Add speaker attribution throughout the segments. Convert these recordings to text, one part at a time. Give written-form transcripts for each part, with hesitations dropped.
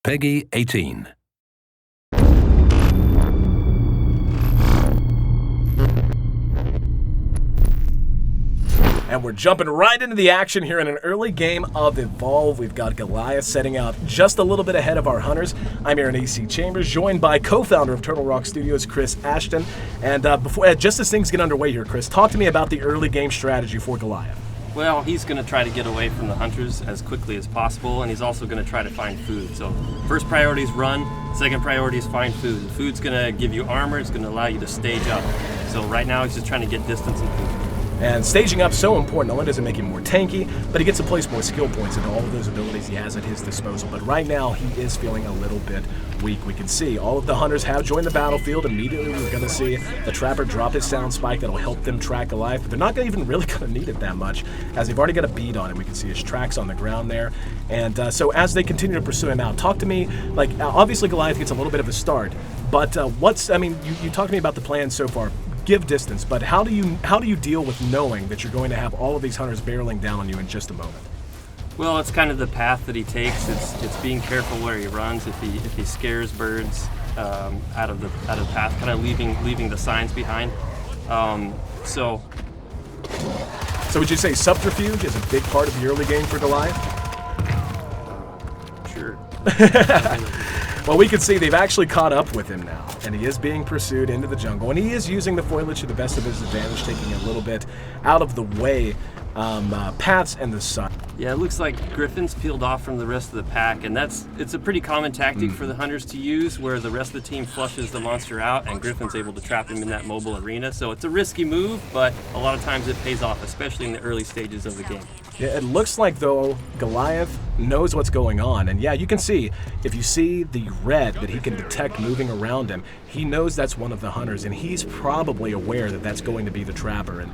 Speaker 1: Peggy 18.
Speaker 2: And we're jumping right into the action here in an early game of Evolve. We've got Goliath setting out just a little bit ahead of our hunters. I'm Aaron A.C. Chambers, joined by co-founder of Turtle Rock Studios, Chris Ashton. And just as things get underway here, Chris, talk to me about the early game strategy for Goliath.
Speaker 3: Well, he's going to try to get away from the hunters as quickly as possible, and he's also going to try to find food. So first priority is run, second priority is find food. The food's going to give you armor, it's going to allow you to stage up. So right now he's just trying to get distance and food.
Speaker 2: And staging up so important. Not only does it make him more tanky, but he gets to place more skill points into all of those abilities he has at his disposal. But right now, he is feeling a little bit weak. We can see all of the hunters have joined the battlefield. Immediately, we're going to see the Trapper drop his sound spike that'll help them track Goliath. But they're not even really going to need it that much, as they've already got a bead on him. We can see his tracks on the ground there. And so as they continue to pursue him out, talk to me, obviously Goliath gets a little bit of a start. But you talked to me about the plan so far. Give distance, but how do you deal with knowing that you're going to have all of these hunters barreling down on you in just a moment?
Speaker 3: Well, it's kind of the path that he takes. It's being careful where he runs. If he scares birds out of the path, kind of leaving the signs behind. So
Speaker 2: would you say subterfuge is a big part of the early game for Goliath?
Speaker 3: Sure.
Speaker 2: Well, we can see they've actually caught up with him now, and he is being pursued into the jungle, and he is using the foliage to the best of his advantage, taking a little bit out of the way paths and the sun.
Speaker 3: Yeah, it looks like Griffin's peeled off from the rest of the pack, and it's a pretty common tactic for the hunters to use, where the rest of the team flushes the monster out, and Griffin's able to trap him in that mobile arena. So it's a risky move, but a lot of times it pays off, especially in the early stages of the game.
Speaker 2: Yeah, it looks like, though, Goliath knows what's going on. And yeah, you can see, if you see the red that he can detect moving around him, he knows that's one of the hunters, and he's probably aware that that's going to be the Trapper. And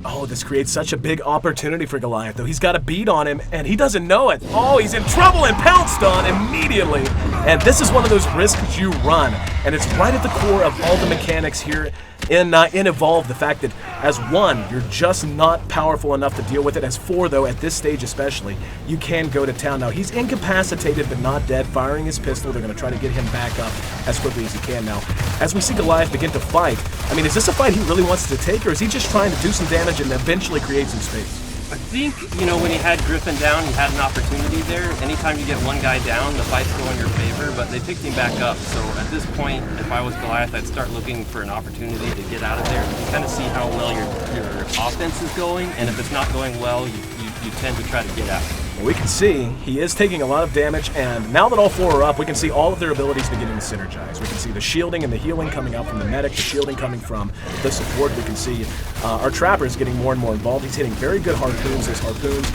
Speaker 2: oh, this creates such a big opportunity for Goliath, though. He's got a bead on him, and he doesn't know it. Oh, he's in trouble and pounced on immediately. And this is one of those risks you run, and it's right at the core of all the mechanics here in Evolve. The fact that as one, you're just not powerful enough to deal with it. As four, though, at this stage especially, you can go to town. Now, he's incapacitated but not dead, firing his pistol. They're going to try to get him back up as quickly as he can. Now, as we see Goliath begin to fight, I mean, is this a fight he really wants to take, or is he just trying to do some damage and eventually create some space?
Speaker 3: I think, when he had Griffin down, he had an opportunity there. Anytime you get one guy down, the fights go in your favor, but they picked him back up. So at this point, if I was Goliath, I'd start looking for an opportunity to get out of there. You kind of see how well your offense is going, and if it's not going well, you tend to try to get out.
Speaker 2: Well, we can see he is taking a lot of damage, and now that all four are up, we can see all of their abilities beginning to synergize. We can see the shielding and the healing coming out from the medic, the shielding coming from the support. We can see our Trapper is getting more and more involved. He's hitting very good harpoons. His harpoons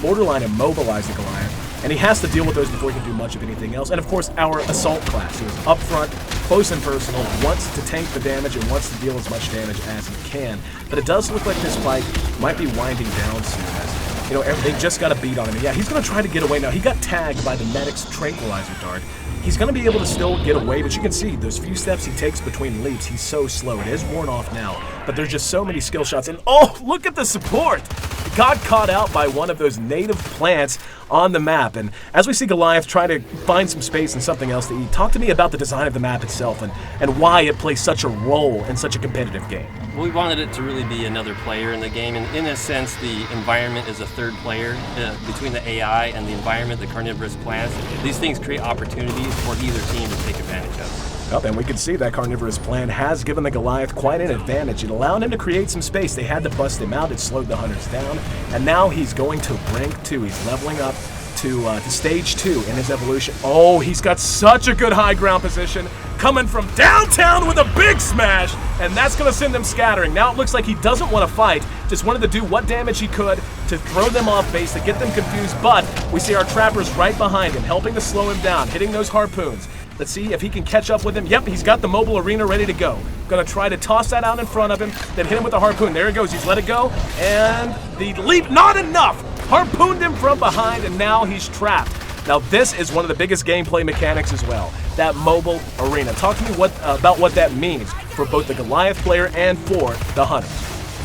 Speaker 2: borderline immobilize the Goliath, and he has to deal with those before he can do much of anything else. And of course, our Assault class, who is up front, close and personal, wants to tank the damage and wants to deal as much damage as he can. But it does look like this fight might be winding down soon, as they just got a beat on him. Yeah, he's going to try to get away now. He got tagged by the medic's tranquilizer dart. He's going to be got to still get away, but you can see those few steps he takes between leaps, he's so slow. It is worn off now, but there's just so many skill shots. And oh, look at the support! He got caught out by one of those native plants on the map. And as we see Goliath try to find some space and something else to eat, talk to me about the design of the map itself and why it plays such a role in such a competitive game.
Speaker 3: Well, we wanted it to really be another player in the game, and in a sense, the environment is a third player between the AI and the environment, the carnivorous plants. These things create opportunities for either team to take advantage of.
Speaker 2: Up, and we can see that carnivorous plan has given the Goliath quite an advantage. It allowed him to create some space. They had to bust him out. It slowed the hunters down, and now he's going to rank 2. He's leveling up to stage 2 in his evolution. Oh, he's got such a good high ground position, coming from downtown with a big smash, and that's going to send them scattering. Now it looks like he doesn't want to fight, just wanted to do what damage he could to throw them off base, to get them confused, but we see our Trappers right behind him, helping to slow him down, hitting those harpoons. Let's see if he can catch up with him. Yep, he's got the mobile arena ready to go. Gonna try to toss that out in front of him, then hit him with the harpoon. There he goes, he's let it go, and the leap, not enough! Harpooned him from behind, and now he's trapped. Now this is one of the biggest gameplay mechanics as well, that mobile arena. Talk to me about what that means for both the Goliath player and for the hunters.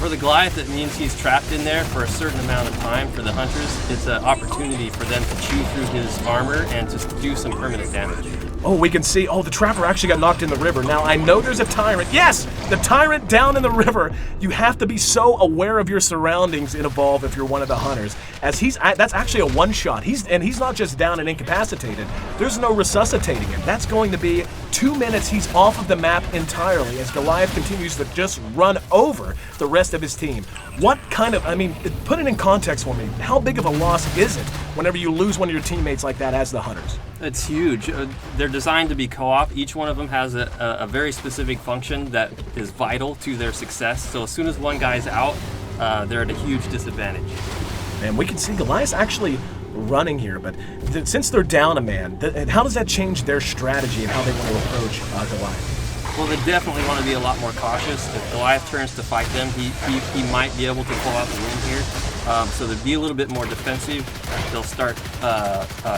Speaker 3: For the Goliath, it means he's trapped in there for a certain amount of time. For the Hunters, it's an opportunity for them to chew through his armor and to do some permanent damage.
Speaker 2: Oh, we can see, the Trapper actually got knocked in the river. Now, I know there's a Tyrant. Yes, the Tyrant down in the river. You have to be so aware of your surroundings in Evolve if you're one of the Hunters. As that's actually a one-shot. He's not just down and incapacitated. There's no resuscitating him. That's going to be 2 minutes. He's off of the map entirely as Goliath continues to just run over the rest of his team. What kind of, put it in context for me. How big of a loss is it whenever you lose one of your teammates like that as the Hunters?
Speaker 3: It's huge. They're designed to be co-op. Each one of them has a very specific function that is vital to their success. So as soon as one guy's out, they're at a huge disadvantage.
Speaker 2: And we can see Goliath actually running here, but since they're down a man, how does that change their strategy and how they want to approach Goliath?
Speaker 3: Well, they definitely want to be a lot more cautious. If Goliath turns to fight them, he might be able to pull out the win here. So they'll be a little bit more defensive. They'll start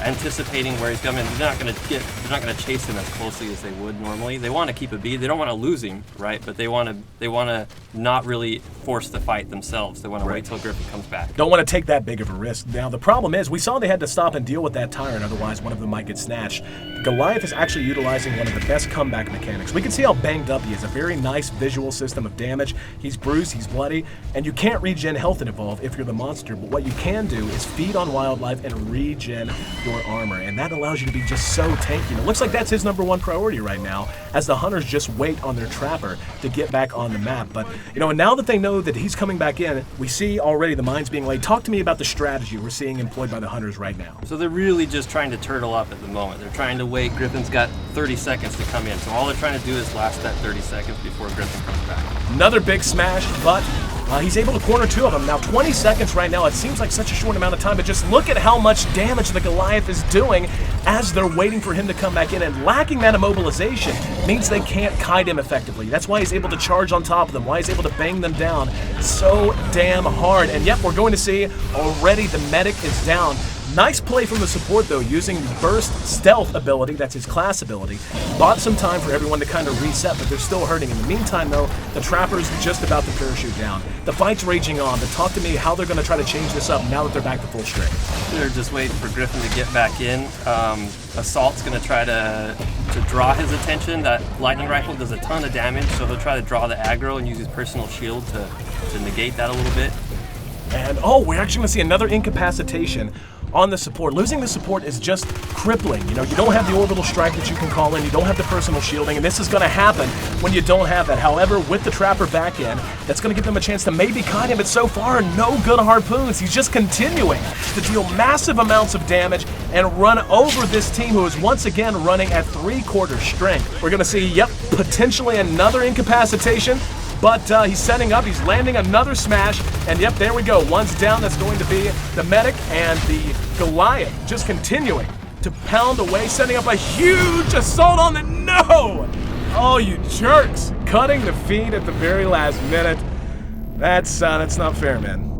Speaker 3: anticipating where he's coming. They're not going to chase him as closely as they would normally. They want to keep a beat. They don't want to lose him, right? But they want to not really force the fight themselves. They want to wait till Griffin comes back.
Speaker 2: Don't want to take that big of a risk. Now the problem is, we saw they had to stop and deal with that Tyrant, otherwise one of them might get snatched. Goliath is actually utilizing one of the best comeback mechanics. We can see how banged up he is. A very nice visual system of damage. He's bruised, he's bloody, and you can't regen health in Evolve if you're the monster, but what you can do is feed on wildlife and regen your armor, and that allows you to be just so tanky. And it looks like that's his #1 priority right now, as the Hunters just wait on their Trapper to get back on the map. But, and now that they know that he's coming back in, we see already the mines being laid. Talk to me about the strategy we're seeing employed by the Hunters right now.
Speaker 3: So they're really just trying to turtle up at the moment. They're trying to wait. Griffin's got 30 seconds to come in, so all they're trying to do is last that 30 seconds before Griffin comes back.
Speaker 2: Another big smash, but he's able to corner 2 of them. Now 20 seconds right now, it seems like such a short amount of time, but just look at how much damage the Goliath is doing as they're waiting for him to come back in, and lacking that immobilization means they can't kite him effectively. That's why he's able to charge on top of them, why he's able to bang them down so damn hard. And yep, we're going to see already the medic is down. Nice play from the support though, using the burst stealth ability, that's his class ability. Bought some time for everyone to kind of reset, but they're still hurting. In the meantime though, the Trapper's just about to parachute down. The fight's raging on, but talk to me how they're going to try to change this up now that they're back to full strength.
Speaker 3: They're just waiting for Griffin to get back in. Assault's going to try to draw his attention. That lightning rifle does a ton of damage, so he'll try to draw the aggro and use his personal shield to negate that a little bit.
Speaker 2: And we're actually going to see another incapacitation on the support. Losing the support is just crippling. You don't have the orbital strike that you can call in, you don't have the personal shielding, and this is going to happen when you don't have that. However, with the Trapper back in, that's going to give them a chance to maybe kite him, but so far, no good harpoons. He's just continuing to deal massive amounts of damage and run over this team who is once again running at 3/4 strength. We're going to see, potentially another incapacitation. But he's setting up, he's landing another smash, and yep, there we go. One's down, that's going to be the medic, and the Goliath just continuing to pound away, setting up a huge assault on the no! Oh, you jerks! Cutting the feed at the very last minute. That's not fair, man.